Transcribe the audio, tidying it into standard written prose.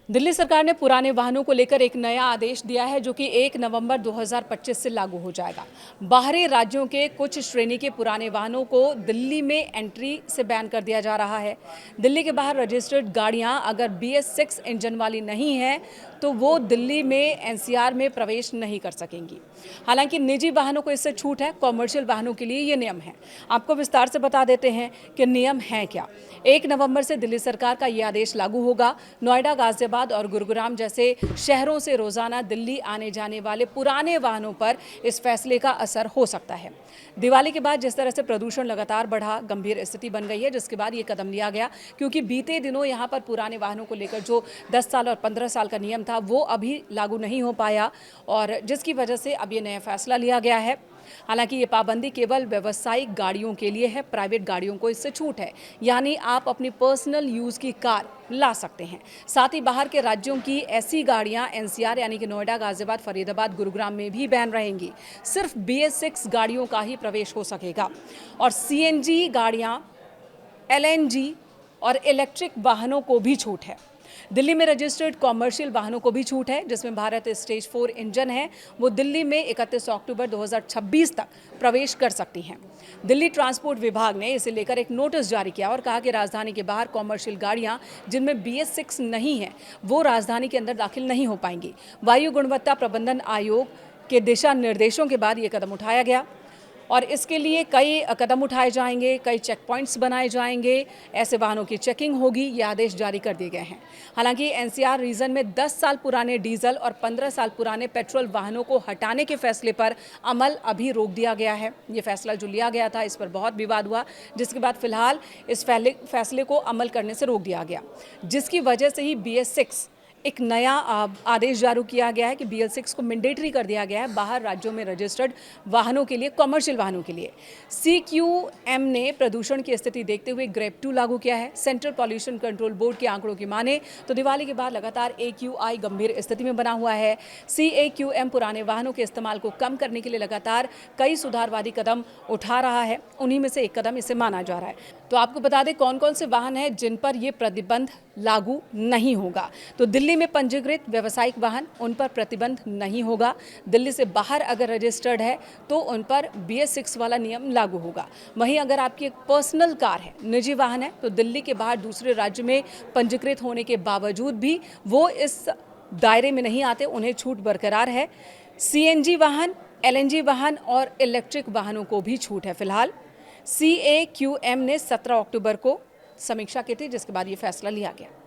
दिल्ली सरकार ने पुराने वाहनों को लेकर एक नया आदेश दिया है जो कि 1 नवंबर 2025 से लागू हो जाएगा। बाहरी राज्यों के कुछ श्रेणी के पुराने वाहनों को दिल्ली में एंट्री से बैन कर दिया जा रहा है। दिल्ली के बाहर रजिस्टर्ड गाड़ियां अगर BS6 इंजन वाली नहीं है तो वो दिल्ली में एनसीआर में प्रवेश नहीं कर सकेंगी। हालांकि निजी वाहनों को इससे छूट है, कॉमर्शियल वाहनों के लिए ये नियम है। आपको विस्तार से बता देते हैं कि नियम है क्या। 1 नवंबर से दिल्ली सरकार का ये आदेश लागू होगा। नोएडा, गाजियाबाद और गुरुग्राम जैसे शहरों से रोजाना दिल्ली आने जाने वाले पुराने वाहनों पर इस फैसले का असर हो सकता है। दिवाली के बाद जिस तरह से प्रदूषण लगातार बढ़ा, गंभीर स्थिति बन गई है, जिसके बाद ये कदम लिया गया, क्योंकि बीते दिनों यहाँ पर पुराने वाहनों को लेकर जो 10 साल और 15 साल का नियम था वो अभी लागू नहीं हो पाया और जिसकी वजह से अब ये नया फैसला लिया गया है। हालांकि ये पाबंदी केवल व्यावसायिक गाड़ियों के लिए है, प्राइवेट गाड़ियों को इससे छूट है, यानी आप अपनी पर्सनल यूज की कार ला सकते हैं। साथ ही बाहर के राज्यों की ऐसी गाड़ियां एनसीआर यानी कि नोएडा, गाजियाबाद, फरीदाबाद, गुरुग्राम में भी बैन रहेंगी। सिर्फ BS6 गाड़ियों का ही प्रवेश हो सकेगा और CNG गाड़ियां, LNG और इलेक्ट्रिक वाहनों को भी छूट है। दिल्ली में रजिस्टर्ड कॉमर्शियल वाहनों को भी छूट है, जिसमें भारत स्टेज 4 इंजन है, वो दिल्ली में 31 अक्टूबर 2026 तक प्रवेश कर सकती हैं। दिल्ली ट्रांसपोर्ट विभाग ने इसे लेकर एक नोटिस जारी किया और कहा कि राजधानी के बाहर कॉमर्शियल गाड़ियां जिनमें BS6 नहीं है वो राजधानी के अंदर दाखिल नहीं हो पाएंगी। वायु गुणवत्ता प्रबंधन आयोग के दिशा निर्देशों के बाद ये कदम उठाया गया और इसके लिए कई कदम उठाए जाएंगे, कई चेक पॉइंट्स बनाए जाएंगे, ऐसे वाहनों की चेकिंग होगी, ये आदेश जारी कर दिए गए हैं। हालांकि एनसीआर रीजन में 10 साल पुराने डीजल और 15 साल पुराने पेट्रोल वाहनों को हटाने के फैसले पर अमल अभी रोक दिया गया है। ये फैसला जो लिया गया था इस पर बहुत विवाद हुआ, जिसके बाद फिलहाल इस फैसले को अमल करने से रोक दिया गया, जिसकी वजह से ही BS6 एक नया आदेश जारी किया गया है कि BS6 को मैंडेटरी कर दिया गया है बाहर राज्यों में रजिस्टर्ड वाहनों के लिए, कमर्शियल वाहनों के लिए। CQM ने प्रदूषण की स्थिति देखते हुए ग्रेप 2 लागू किया है। सेंट्रल पॉल्यूशन कंट्रोल बोर्ड के आंकड़ों की माने तो दिवाली के बाद लगातार AQI गंभीर स्थिति में बना हुआ है। CAQM पुराने वाहनों के इस्तेमाल को कम करने के लिए लगातार कई सुधारवादी कदम उठा रहा है, उन्हीं में से एक कदम इसे माना जा रहा है। तो आपको बता दें कौन कौन से वाहन हैं जिन पर यह प्रतिबंध लागू नहीं होगा। तो दिल्ली में पंजीकृत व्यावसायिक वाहन, उन पर प्रतिबंध नहीं होगा। दिल्ली से बाहर अगर रजिस्टर्ड है तो उन पर BS6 वाला नियम लागू होगा। वहीं अगर आपकी एक पर्सनल कार है, निजी वाहन है, तो दिल्ली के बाहर दूसरे राज्य में पंजीकृत होने के बावजूद भी वो इस दायरे में नहीं आते, उन्हें छूट बरकरार है। CNG वाहन, LNG वाहन और इलेक्ट्रिक वाहनों को भी छूट है। फिलहाल CAQM ने 17 अक्टूबर को समीक्षा की थी, जिसके बाद ये फैसला लिया गया।